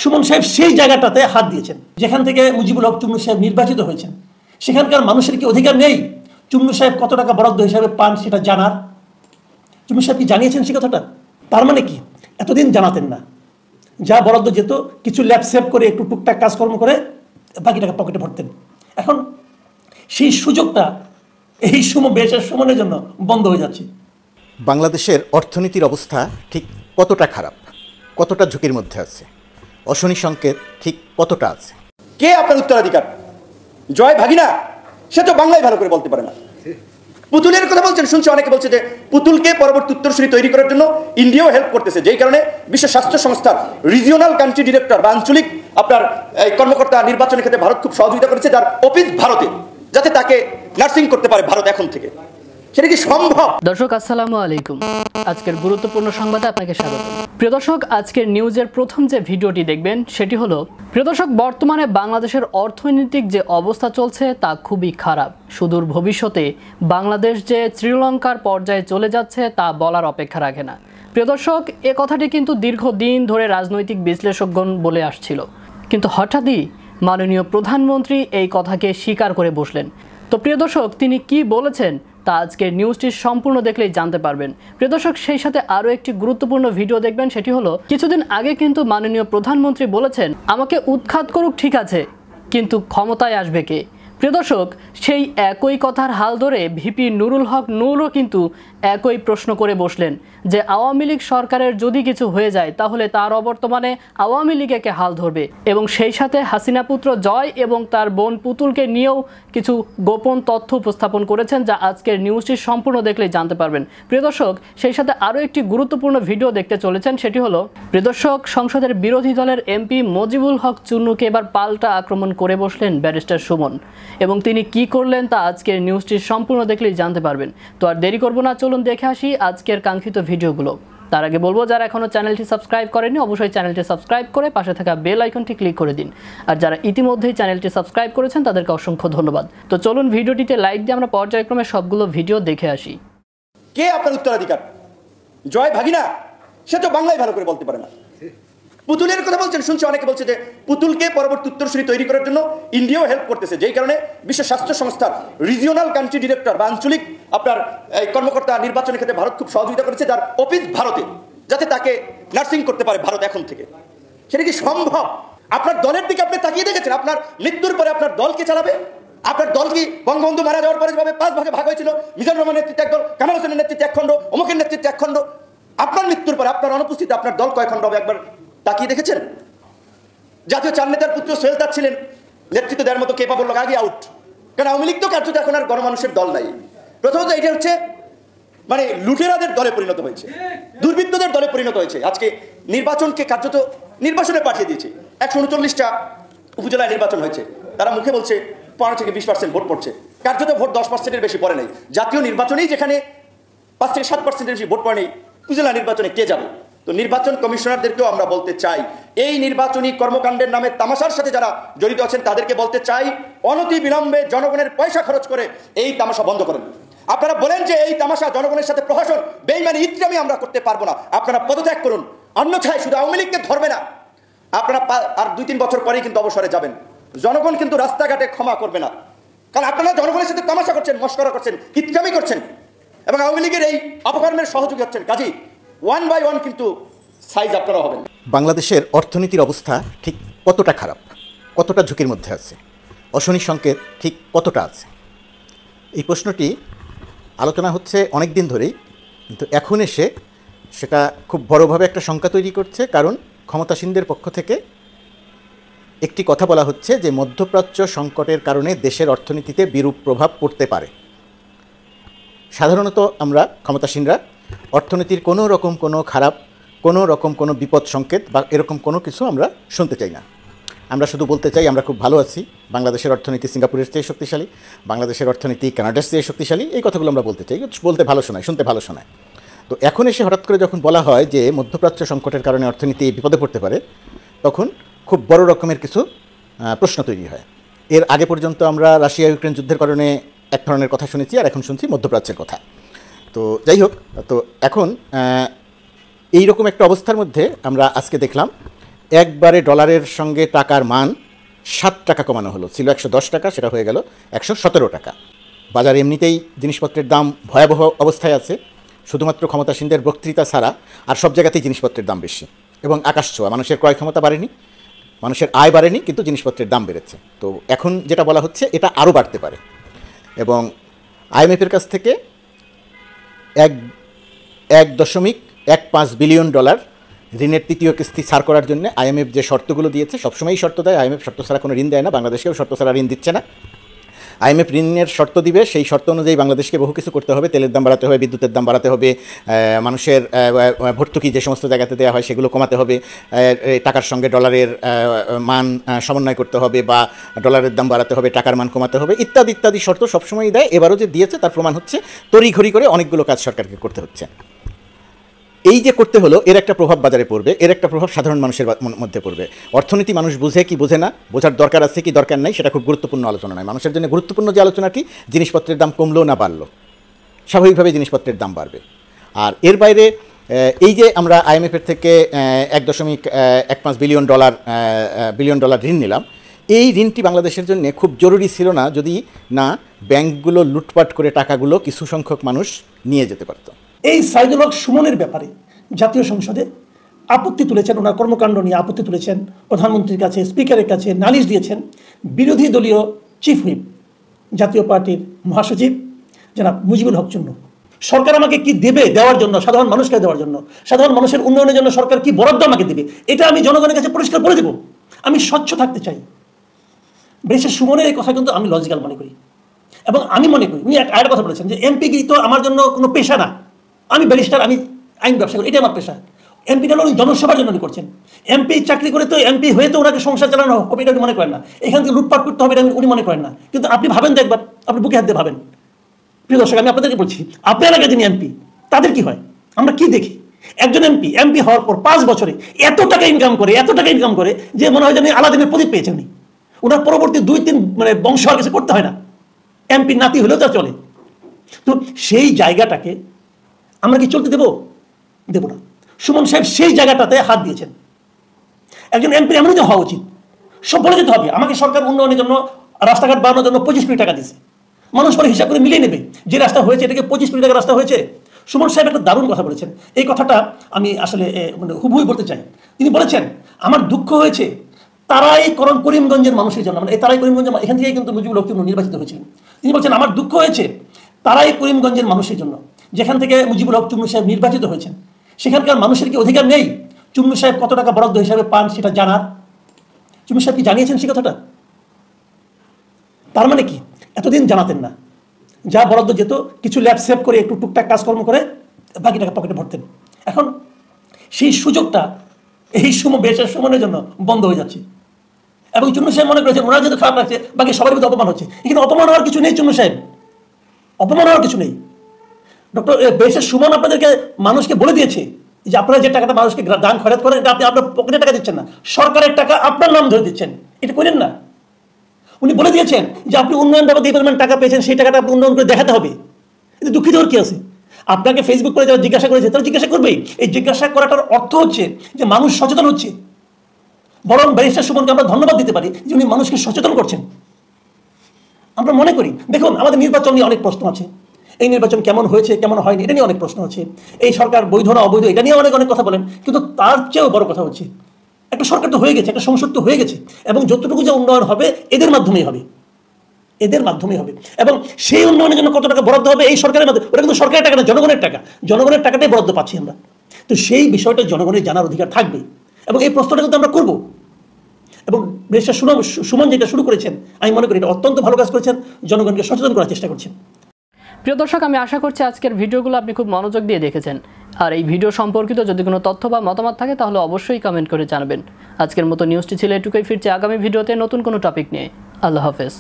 সুমন সাহেব সেই জায়গাটাতে হাত দিয়েছেন যেখান থেকে মুজিবুল হক চুন্নু সাহেব নির্বাচিত হয়েছেন। সেখানকার মানুষের কি অধিকার নেই চুন্নু সাহেব কত টাকা বরাদ্দ হিসাবে পান সেটা জানার? চুন্নু সাহেব কি জানিয়েছেন সে কথাটা? তার মানে কি এতদিন জানাতেন না, যা বরাদ্দ যেত কিছু ল্যাব সেভ করে একটু টুকটাক কাজকর্ম করে বাকি টাকা পকেটে ভরতেন। এখন সেই সুযোগটা এই সুমনের জন্য বন্ধ হয়ে যাচ্ছে। বাংলাদেশের অর্থনীতির অবস্থা ঠিক কতটা খারাপ, কতটা ঝুঁকির মধ্যে আছে, অশনি সংকেত ঠিক কতটা আছে? কে আপনার উত্তরাধিকার? জয় ভাগিনা, সে তো বাংলায় ভালো করে বলতে পারে না। পুতুলের কথা বলছেন, শুনছি অনেকে বলছে যে পুতুলকে পরবর্তী উত্তরসূরি তৈরি করার জন্য ইন্ডিয়াও হেল্প করতেছে, যেই কারণে বিশ্ব স্বাস্থ্য সংস্থার রিজিওনাল কান্ট্রি ডিরেক্টর বা আঞ্চলিক আপনার কর্মকর্তা নির্বাচনের ক্ষেত্রে ভারত খুব সহযোগিতা করেছে, যার অফিস ভারতে, যাতে তাকে নার্সিং করতে পারে ভারত এখন থেকে। সেটা কি সম্ভব? দর্শক আসসালামু আলাইকুম, আজকের গুরুত্বপূর্ণ সংবাদে আপনাকে স্বাগত। প্রিয় দর্শক, আজকের নিউজের প্রথম যে ভিডিওটি দেখবেন সেটি হলো, প্রিয় দর্শক, বর্তমানে বাংলাদেশের অর্থনৈতিক যে অবস্থা চলছে তা খুবই খারাপ। সুদূর ভবিষ্যতে বাংলাদেশ যে শ্রীলঙ্কার পর্যায়ে চলে যাচ্ছে তা বলার অপেক্ষা রাখে না। প্রিয় দর্শক, এ কথাটি কিন্তু দীর্ঘদিন ধরে রাজনৈতিক বিশ্লেষকগণ বলে আসছিল, কিন্তু হঠাৎই মাননীয় প্রধানমন্ত্রী এই কথাকে স্বীকার করে বসলেন। তো প্রিয় দর্শক, তিনি কি বলেছেন তা আজকের নিউজটি সম্পূর্ণ দেখলেই জানতে পারবেন। প্রিয় দর্শক, সেই সাথে আরও একটি গুরুত্বপূর্ণ ভিডিও দেখবেন, সেটি হলো কিছুদিন আগে কিন্তু মাননীয় প্রধানমন্ত্রী বলেছেন, আমাকে উৎখাত করুক ঠিক আছে, কিন্তু ক্ষমতায় আসবে কে? প্রিয় দর্শক, সেই একই কথার হাল ধরে ভিপি নুরুল হক নূরও কিন্তু একই প্রশ্ন করে বসলেন যে আওয়ামী লীগ সরকারের যদি কিছু হয়ে যায় তাহলে তার অবর্তমানে আওয়ামী লীগকে হাল ধরবে, এবং সেই সাথে হাসিনা পুত্র জয় এবং তার বোন পুতুলকে নিয়েও কিছু গোপন তথ্য উপস্থাপন করেছেন, যা আজকের নিউজটি সম্পূর্ণ দেখলেই জানতে পারবেন। প্রিয় দর্শক, সেই সাথে আরও একটি গুরুত্বপূর্ণ ভিডিও দেখতে চলেছেন, সেটি হলো, প্রিয় দর্শক, সংসদের বিরোধী দলের এমপি মুজিবুল হক চুন্নুকে এবার পাল্টা আক্রমণ করে বসলেন ব্যারিস্টার সুমন, এবং তিনি কি করলেন তা আজকের নিউজটি সম্পূর্ণ দেখলেই জানতে পারবেন। তো আর দেরি করবো না, চলুন দেখে আসি আজকের কাঙ্ক্ষিত ভিডিওগুলো। তার আগে বলবো, যারা এখনও চ্যানেলটি সাবস্ক্রাইব করেনি অবশ্যই চ্যানেলটি সাবস্ক্রাইব করে পাশে থাকা বেল আইকনটি ক্লিক করে দিন, আর যারা ইতিমধ্যেই চ্যানেলটি সাবস্ক্রাইব করেছেন তাদেরকে অসংখ্য ধন্যবাদ। তো চলুন ভিডিওটিতে লাইক দিয়ে আমরা পর্যায়ক্রমে সবগুলো ভিডিও দেখে আসি। কে আপনার উত্তরাধিকার? জয় ভাগিনা, সে তো বাংলায় ভালো করে বলতে পারে না। পুতুলের কথা বলছেন, শুনছি অনেকে বলছে যে পুতুলকে পরবর্তী উত্তরসূরি তৈরি করার জন্য ইন্ডিয়াও হেল্প করতেছে, যেই কারণে বিশ্ব স্বাস্থ্য সংস্থার রিজিওনাল কান্ট্রি ডিরেক্টর বা আঞ্চলিক আপনার কর্মকর্তা নির্বাচনের ক্ষেত্রে ভারত খুব সহযোগিতা করেছে, যার অফিস ভারতে, যাতে তাকে নার্সিং করতে পারে ভারত এখন থেকে। সেটা কি সম্ভব? আপনার দলের দিকে আপনি তাকিয়ে দেখেছেন? আপনার মৃত্যুর পরে আপনার দলকে চালাবে? আপনার দল কি বঙ্গবন্ধু মারা যাওয়ার পরে যেভাবে 5 ভাগে ভাগ হয়েছিল, মিজানুর রহমানের নেতৃত্বে এক দল, কামাল হোসেনের নেতৃত্বে এক খণ্ড, অমুকের নেতৃত্বে এক খণ্ড, আপনার মৃত্যুর পরে আপনার অনুপস্থিতি আপনার দল কয় খণ্ড হবে একবার তাকিয়ে দেখেছেন? জাতীয় চার নেতার পুত্র সোহেল তাজ ছিলেন, নেতৃত্ব দেওয়ার মতো কেপাবল লোক, আগে আউট। কারণ আওয়ামী লীগ তো কার্যত এখন আর গণমানুষের দল নাই। প্রথমত এটা হচ্ছে মানে লুটেরাদের দলে পরিণত হয়েছে, দুর্বৃত্তদের দলে পরিণত হয়েছে। আজকে নির্বাচনকে কার্যত নির্বাচনে পাঠিয়ে দিয়েছে। 139টা উপজেলায় নির্বাচন হয়েছে, তারা মুখে বলছে 15 থেকে 20% ভোট পড়ছে, কার্যত ভোট 10%-এর বেশি পড়ে নাই। জাতীয় নির্বাচনেই যেখানে 5 থেকে 7%-এর বেশি ভোট পড়ে নেই, উপজেলা নির্বাচনে কে যাবে? তো নির্বাচন কমিশনারদেরকেও আমরা বলতে চাই, এই নির্বাচনী কর্মকাণ্ডের নামে তামাশার সাথে যারা জড়িত আছেন তাদেরকে বলতে চাই, অনতি বিলম্বে জনগণের পয়সা খরচ করে এই তামাশা বন্ধ করেন। আপনারা বলেন যে এই তামাশা জনগণের সাথে প্রহসন, বেইমানি, ইত্রামি আমরা করতে পারবো না, আপনারা পদত্যাগ করুন, অন্যথায় শুধু আওয়ামী লীগকে ধরবে না, আপনারা আর 2-3 বছর পরেই কিন্তু অবসরে যাবেন। জনগণ কিন্তু রাস্তাঘাটে ক্ষমা করবে না, কারণ আপনারা জনগণের সাথে তামাশা করছেন, মস্করা করছেন, ইত্রামি করছেন, এবং আওয়ামী লীগের এই অপকর্মের সহযোগী হচ্ছেন। কাজী 1 by 1 কিন্তু সাইজ আপনারা হবেন। বাংলাদেশের অর্থনীতির অবস্থা ঠিক কতটা খারাপ, কতটা ঝুঁকির মধ্যে আছে, অশনি সংকেত ঠিক কতটা আছে? এই প্রশ্নটি আলোচনা হচ্ছে অনেক দিন ধরেই, কিন্তু এখন এসে সেটা খুব বড়োভাবে একটা শঙ্কা তৈরি করছে, কারণ ক্ষমতাসীনদের পক্ষ থেকে একটি কথা বলা হচ্ছে যে মধ্যপ্রাচ্য সংকটের কারণে দেশের অর্থনীতিতে বিরূপ প্রভাব পড়তে পারে। সাধারণত আমরা ক্ষমতাসীনরা অর্থনীতির কোনো রকম কোনো খারাপ, কোনো রকম কোনো বিপদ সংকেত বা এরকম কোনো কিছু আমরা শুনতে চাই না। আমরা শুধু বলতে চাই আমরা খুব ভালো আছি, বাংলাদেশের অর্থনীতি সিঙ্গাপুরের চেয়ে শক্তিশালী, বাংলাদেশের অর্থনীতি কানাডার চেয়ে শক্তিশালী, এই কথাগুলো আমরা বলতে চাই, বলতে ভালো শোনায়, শুনতে ভালো শোনায়। তো এখন এসে হঠাৎ করে যখন বলা হয় যে মধ্যপ্রাচ্য সংকটের কারণে অর্থনীতি বিপদে পড়তে পারে, তখন খুব বড় রকমের কিছু প্রশ্ন তৈরি হয়। এর আগে পর্যন্ত আমরা রাশিয়া ইউক্রেন যুদ্ধের কারণে এক ধরনের কথা শুনেছি, আর এখন শুনছি মধ্যপ্রাচ্যের কথা। তো যাই হোক, তো এখন এই রকম একটা অবস্থার মধ্যে আমরা আজকে দেখলাম একবারে ডলারের সঙ্গে টাকার মান 7 টাকা কমানো হলো। ছিল 110 টাকা, সেটা হয়ে গেল 117 টাকা। বাজারে এমনিতেই জিনিসপত্রের দাম ভয়াবহ অবস্থায় আছে, শুধুমাত্র ক্ষমতাসীনদের বক্তৃতা ছাড়া আর সব জায়গাতেই জিনিসপত্রের দাম বেশি এবং আকাশ ছোঁয়া। মানুষের ক্রয় ক্ষমতা বাড়েনি, মানুষের আয় বাড়েনি, কিন্তু জিনিসপত্রের দাম বেড়েছে। তো এখন যেটা বলা হচ্ছে এটা আরও বাড়তে পারে এবং IMF-এর কাছ থেকে 1.15 বিলিয়ন ডলার ঋণের তৃতীয় কিস্তি ছাড় করার জন্য IMF যে শর্তগুলো দিয়েছে, সবসময়ই শর্ত দেয়। IMF শর্ত ছাড়া কোনো ঋণ দেয় না, বাংলাদেশকেও শর্ত ছাড়া ঋণ দিচ্ছে না। IMF ঋণের শর্ত দিবে, সেই শর্ত অনুযায়ী বাংলাদেশকে বহু কিছু করতে হবে। তেলের দাম বাড়াতে হবে, বিদ্যুতের দাম বাড়াতে হবে, মানুষের ভর্তুকি যে সমস্ত জায়গাতে দেওয়া হয় সেগুলো কমাতে হবে, টাকার সঙ্গে ডলারের মান সমন্বয় করতে হবে বা ডলারের দাম বাড়াতে হবে, টাকার মান কমাতে হবে, ইত্যাদি ইত্যাদি শর্ত সবসময়ই দেয়। এবারও যে দিয়েছে তার প্রমাণ হচ্ছে তড়িঘড়ি করে অনেকগুলো কাজ সরকারকে করতে হচ্ছে। এই যে করতে হলো, এর একটা প্রভাব বাজারে পড়বে, এর একটা প্রভাব সাধারণ মানুষের মধ্যে পড়বে। অর্থনীতি মানুষ বুঝে কি বোঝে না, বোঝার দরকার আছে কি দরকার নাই, সেটা খুব গুরুত্বপূর্ণ আলোচনা নয়। মানুষের জন্য গুরুত্বপূর্ণ যে আলোচনাটি, জিনিসপত্রের দাম কমলো না বাড়লো, স্বাভাবিকভাবে জিনিসপত্রের দাম বাড়বে। আর এর বাইরে এই যে আমরা IMF-এর থেকে 1.15 বিলিয়ন ডলার ঋণ নিলাম, এই ঋণটি বাংলাদেশের জন্য খুব জরুরি ছিল না যদি না ব্যাংকগুলো লুটপাট করে টাকাগুলো কিছু সংখ্যক মানুষ নিয়ে যেতে পারত। এই সাইদুল হক সুমনের ব্যাপারে জাতীয় সংসদে আপত্তি তুলেছেন, ওনার কর্মকাণ্ড নিয়ে আপত্তি তুলেছেন, প্রধানমন্ত্রীর কাছে, স্পিকারের কাছে নালিশ দিয়েছেন বিরোধী দলীয় চিফ হুইপ, জাতীয় পার্টির মহাসচিব জনাব মুজিবুল হক চুন্নু। সরকার আমাকে কি দেবে দেওয়ার জন্য, সাধারণ মানুষকে দেওয়ার জন্য, সাধারণ মানুষের উন্নয়নের জন্য সরকার কি বরাদ্দ আমাকে দেবে, এটা আমি জনগণের কাছে পরিষ্কার বলে দেব। আমি স্বচ্ছ থাকতে চাই। ব্যারিস্টার সুমনের এই কথা কিন্তু আমি লজিক্যাল মনে করি এবং আমি মনে করি উনি একটা কথা বলেছেন যে এমপিগিরি তো আমার জন্য কোনো পেশা না, আমি ব্যারিস্টার, আমি আইন ব্যবসা করি, এটা আমার পেশা। এমপিটা উনি জনসভার জন্য উনি করছেন। এমপি চাকরি করে তো এমপি হয়ে তো ওনাকে সংসার চালানো হবে এটা উনি মনে করেন না, এখান থেকে লুটপাট করতে হবে এটা উনি মনে করেন না। কিন্তু আপনি ভাবেন তো একবার, আপনি বুকে হাত দিয়ে ভাবেন। প্রিয় দর্শক, আমি আপনাদেরকে বলছি, আপনার আগে যিনি এমপি তাদের কি হয়, আমরা কি দেখি? একজন এমপি হওয়ার পর 5 বছরে এত টাকা ইনকাম করে যে মনে হয় যেন আলাদিনের প্রদীপ পেয়েছে উনি। ওনার পরবর্তী 2-3 বংশ আর কিছু করতে হয় না, এমপি নাতি হলেও তা চলে। তো সেই জায়গাটাকে আমরা কি চলতে দেব না। সুমন সাহেব সেই জায়গাটাতে হাত দিয়েছেন। একজন এমপি এমনই তো হওয়া উচিত, সব বলে যেতে হবে আমাকে সরকার উন্নয়নের জন্য, রাস্তাঘাট বানানোর জন্য 25 কোটি টাকা দিয়েছে। মানুষ পরে হিসাব করে মিলিয়ে নেবে যে রাস্তা হয়েছে, এটাকে 25 কোটি টাকার রাস্তা হয়েছে। সুমন সাহেব একটা দারুণ কথা বলেছেন, এই কথাটা আমি আসলে হুবহুই বলতে চাই। তিনি বলেছেন, আমার দুঃখ হয়েছে তারাই করিমগঞ্জের মানুষের জন্য, এই তারাই করিমগঞ্জের, এখান থেকে কিন্তু মুজিবুল হক চুন্নু নির্বাচিত হয়েছিলেন। তিনি বলছেন, আমার দুঃখ হয়েছে তারাই করিমগঞ্জের মানুষের জন্য, যেখান থেকে মুজিবুল হক চুন্নু সাহেব নির্বাচিত হয়েছেন সেখানকার মানুষের কি অধিকার নেই চুন্নু সাহেব কত টাকা বরাদ্দ হিসাবে পান সেটা জানার? চুন্নু সাহেব কি জানিয়েছেন সে কথাটা? তার মানে কি এতদিন জানাতেন না, যা বরাদ্দ যেত কিছু ল্যাব সেভ করে একটু টুকটাক কাজকর্ম করে বাকি টাকা পকেটে ভরতেন। এখন সেই সুযোগটা এই বেশের সুমনের জন্য বন্ধ হয়ে যাচ্ছে এবং চুন্নু সাহেব মনে করেছেন ওনারা যেহেতু খারাপ লাগছে বাকি সবার মধ্যে অপমান হচ্ছে। এখানে অপমান হওয়ার কিছু নেই চুন্নু সাহেব, অপমান হওয়ার কিছু নেই। ডক্টর বেশের সুমন আপনাদেরকে মানুষকে বলে দিয়েছে যে আপনারা যে টাকাটা মানুষকে দান খরচ করেন এটা আপনি আপনার পকেটে টাকা দিচ্ছেন না, সরকারের টাকা আপনার নাম ধরে দিচ্ছেন, এটা করেন না। উনি বলে দিয়েছেন যে আপনি উন্নয়ন বাবদ এই পরিমাণ টাকা পেয়েছেন, সেই টাকাটা আপনি উন্নয়ন করে দেখাতে হবে। এতে দুঃখিত হওয়ার কি আছে? আপনাকে ফেসবুক করে যারা জিজ্ঞাসা করেছে তারা জিজ্ঞাসা করবেই। এই জিজ্ঞাসা করাটার অর্থ হচ্ছে যে মানুষ সচেতন হচ্ছে। বরং ব্যারিস্টার সুমনকে আমরা ধন্যবাদ দিতে পারি যে উনি মানুষকে সচেতন করছেন। আমরা মনে করি, দেখুন আমাদের নির্বাচন নিয়ে অনেক প্রশ্ন আছে, এই নির্বাচন কেমন হয়েছে কেমন হয়নি এটা নিয়ে অনেক প্রশ্ন আছে, এই সরকার বৈধ না অবৈধ এটা নিয়ে অনেক কথা বলেন, কিন্তু তার চেয়েও বড় কথা হচ্ছে একটা সরকার তো হয়ে গেছে, একটা সংসদ তো হয়ে গেছে এবং যতটুকু যে উন্নয়ন হবে এদের মাধ্যমেই হবে, এবং সেই উন্নয়নের জন্য কত টাকা বরাদ্দ হবে এই সরকারের মাধ্যমে, ওটা কিন্তু সরকারের টাকা না, জনগণের টাকাটাই বরাদ্দ পাচ্ছি আমরা। তো সেই বিষয়টা জনগণের জানার অধিকার থাকবে এবং এই প্রশ্নটা কিন্তু আমরা করবো। এবং ব্যারিস্টার সুমন যেটা শুরু করেছেন আমি মনে করি এটা অত্যন্ত ভালো কাজ করেছেন, জনগণকে সচেতন করার চেষ্টা করছেন। প্রিয় দর্শক, আমি আশা করছি আজকের ভিডিওগুলো আপনি খুব মনোযোগ দিয়ে দেখেছেন। আর এই ভিডিও সম্পর্কিত যদি কোনো তথ্য বা মতামত থাকে তাহলে অবশ্যই কমেন্ট করে জানাবেন। আজকের মতো নিউজটি ছিল এটুকুই, ফিরছে আগামী ভিডিওতে নতুন কোনো টপিক নিয়ে। আল্লাহ হাফেজ।